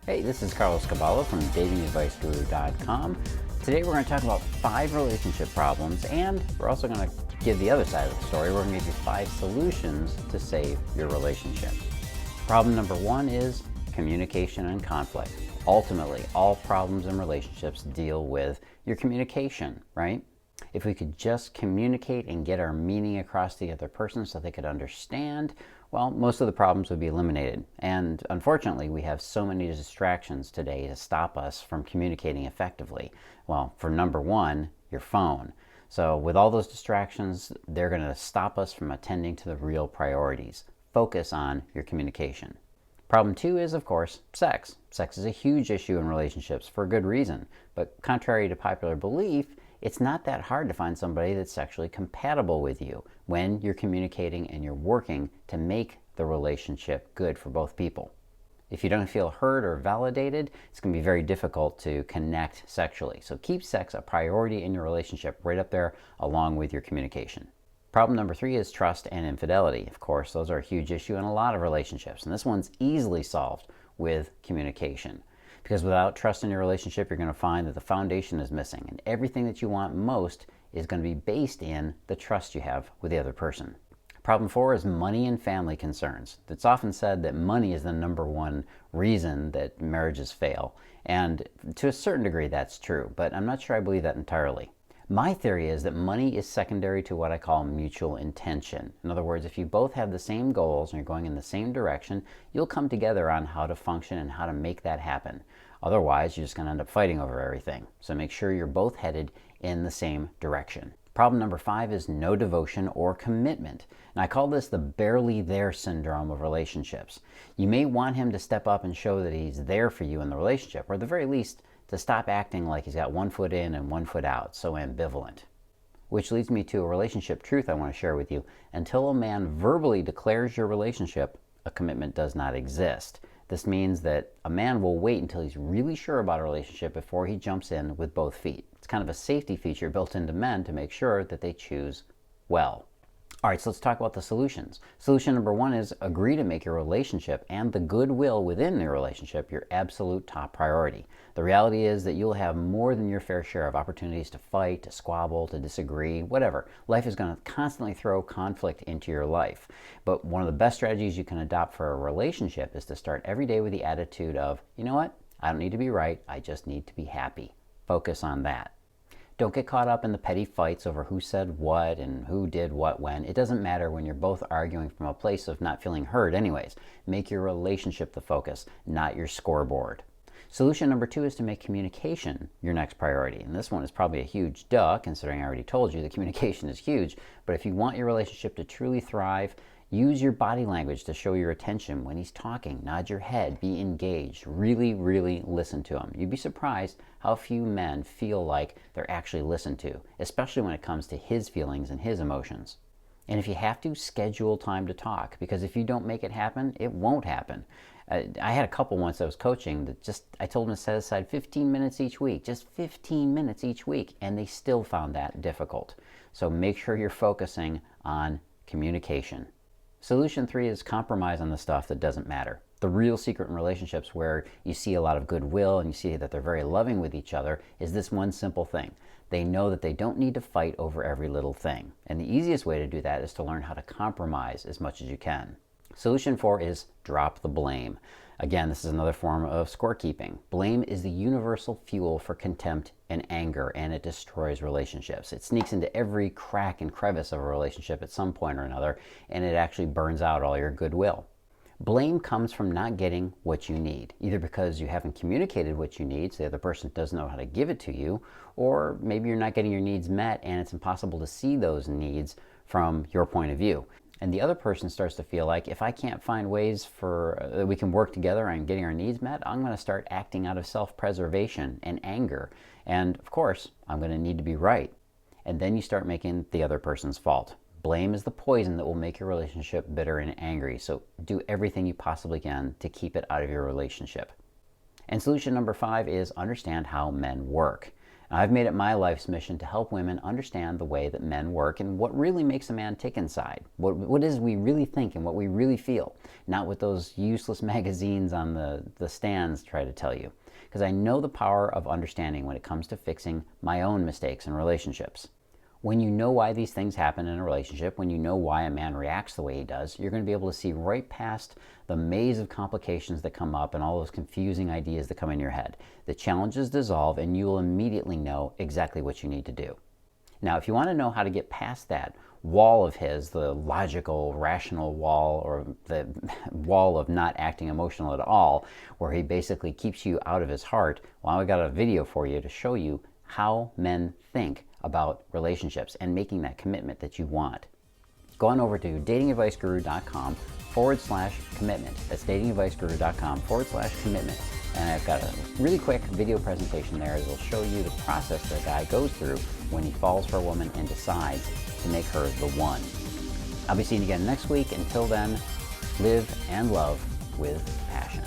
Hey, this is Cavallo from datingadviceguru.com. Today we're going to talk about 5 relationship problems, and we're also going to give the other side of the story. We're going to give you 5 solutions to save your relationship. Problem number 1 is communication and conflict. Ultimately, all problems in relationships deal with your communication, right? If we could just communicate and get our meaning across to the other person so they could understand, well, most of the problems would be eliminated. And unfortunately, we have so many distractions today to stop us from communicating effectively. Well, for number 1, your phone. So with all those distractions, they're going to stop us from attending to the real priorities. Focus on your communication. Problem 2 is, of course, sex. Sex is a huge issue in relationships for a good reason. But contrary to popular belief, it's not that hard to find somebody that's sexually compatible with you when you're communicating and you're working to make the relationship good for both people. If you don't feel heard or validated, it's going to be very difficult to connect sexually. So keep sex a priority in your relationship, right up there along with your communication. Problem number 3 is trust and infidelity. Of course, those are a huge issue in a lot of relationships, and this one's easily solved with communication. Because without trust in your relationship, you're going to find that the foundation is missing, and everything that you want most is going to be based in the trust you have with the other person. Problem 4 is money and family concerns. It's often said that money is the number one reason that marriages fail, and to a certain degree that's true, but I'm not sure I believe that entirely. My theory is that money is secondary to what I call mutual intention. In other words, if you both have the same goals and you're going in the same direction, you'll come together on how to function and how to make that happen. Otherwise, you're just going to end up fighting over everything. So make sure you're both headed in the same direction. Problem number 5 is no devotion or commitment. And I call this the barely there syndrome of relationships. You may want him to step up and show that he's there for you in the relationship, or at the very least, to stop acting like he's got one foot in and one foot out, so ambivalent. Which leads me to a relationship truth I want to share with you. Until a man verbally declares your relationship, a commitment does not exist. This means that a man will wait until he's really sure about a relationship before he jumps in with both feet. It's kind of a safety feature built into men to make sure that they choose well. All right, so let's talk about the solutions. Solution number 1 is agree to make your relationship and the goodwill within your relationship your absolute top priority. The reality is that you'll have more than your fair share of opportunities to fight, to squabble, to disagree, whatever. Life is going to constantly throw conflict into your life. But one of the best strategies you can adopt for a relationship is to start every day with the attitude of, you know what, I don't need to be right, I just need to be happy. Focus on that. Don't get caught up in the petty fights over who said what and who did what when. It doesn't matter when you're both arguing from a place of not feeling heard anyways. Make your relationship the focus, not your scoreboard. Solution number 2 is to make communication your next priority. And this one is probably a huge duh, considering I already told you that communication is huge. But if you want your relationship to truly thrive, use your body language to show your attention when he's talking. Nod your head, be engaged, really, really listen to him. You'd be surprised how few men feel like they're actually listened to, especially when it comes to his feelings and his emotions. And if you have to, schedule time to talk, because if you don't make it happen, it won't happen. I had a couple once I was coaching that I told them to set aside 15 minutes each week, just 15 minutes each week, and they still found that difficult. So make sure you're focusing on communication. Solution 3 is compromise on the stuff that doesn't matter. The real secret in relationships where you see a lot of goodwill and you see that they're very loving with each other is this one simple thing. They know that they don't need to fight over every little thing. And the easiest way to do that is to learn how to compromise as much as you can. Solution 4 is drop the blame. Again, this is another form of scorekeeping. Blame is the universal fuel for contempt and anger, and it destroys relationships. It sneaks into every crack and crevice of a relationship at some point or another, and it actually burns out all your goodwill. Blame comes from not getting what you need, either because you haven't communicated what you need, so the other person doesn't know how to give it to you, or maybe you're not getting your needs met and it's impossible to see those needs from your point of view. And the other person starts to feel like, if I can't find ways that we can work together on getting our needs met, I'm going to start acting out of self-preservation and anger. And of course, I'm going to need to be right. And then you start making the other person's fault. Blame is the poison that will make your relationship bitter and angry. So do everything you possibly can to keep it out of your relationship. And solution number 5 is understand how men work. I've made it my life's mission to help women understand the way that men work and what really makes a man tick inside. What is we really think and what we really feel, not what those useless magazines on the stands try to tell you. Because I know the power of understanding when it comes to fixing my own mistakes in relationships. When you know why these things happen in a relationship, when you know why a man reacts the way he does, you're going to be able to see right past the maze of complications that come up and all those confusing ideas that come in your head. The challenges dissolve and you will immediately know exactly what you need to do. Now, if you want to know how to get past that wall of his, the logical, rational wall, or the wall of not acting emotional at all, where he basically keeps you out of his heart, well, I got a video for you to show you how men think about relationships and making that commitment that you want. Go on over to datingadviceguru.com/commitment. That's datingadviceguru.com/commitment. And I've got a really quick video presentation there that will show you the process that a guy goes through when he falls for a woman and decides to make her the one. I'll be seeing you again next week. Until then, live and love with passion.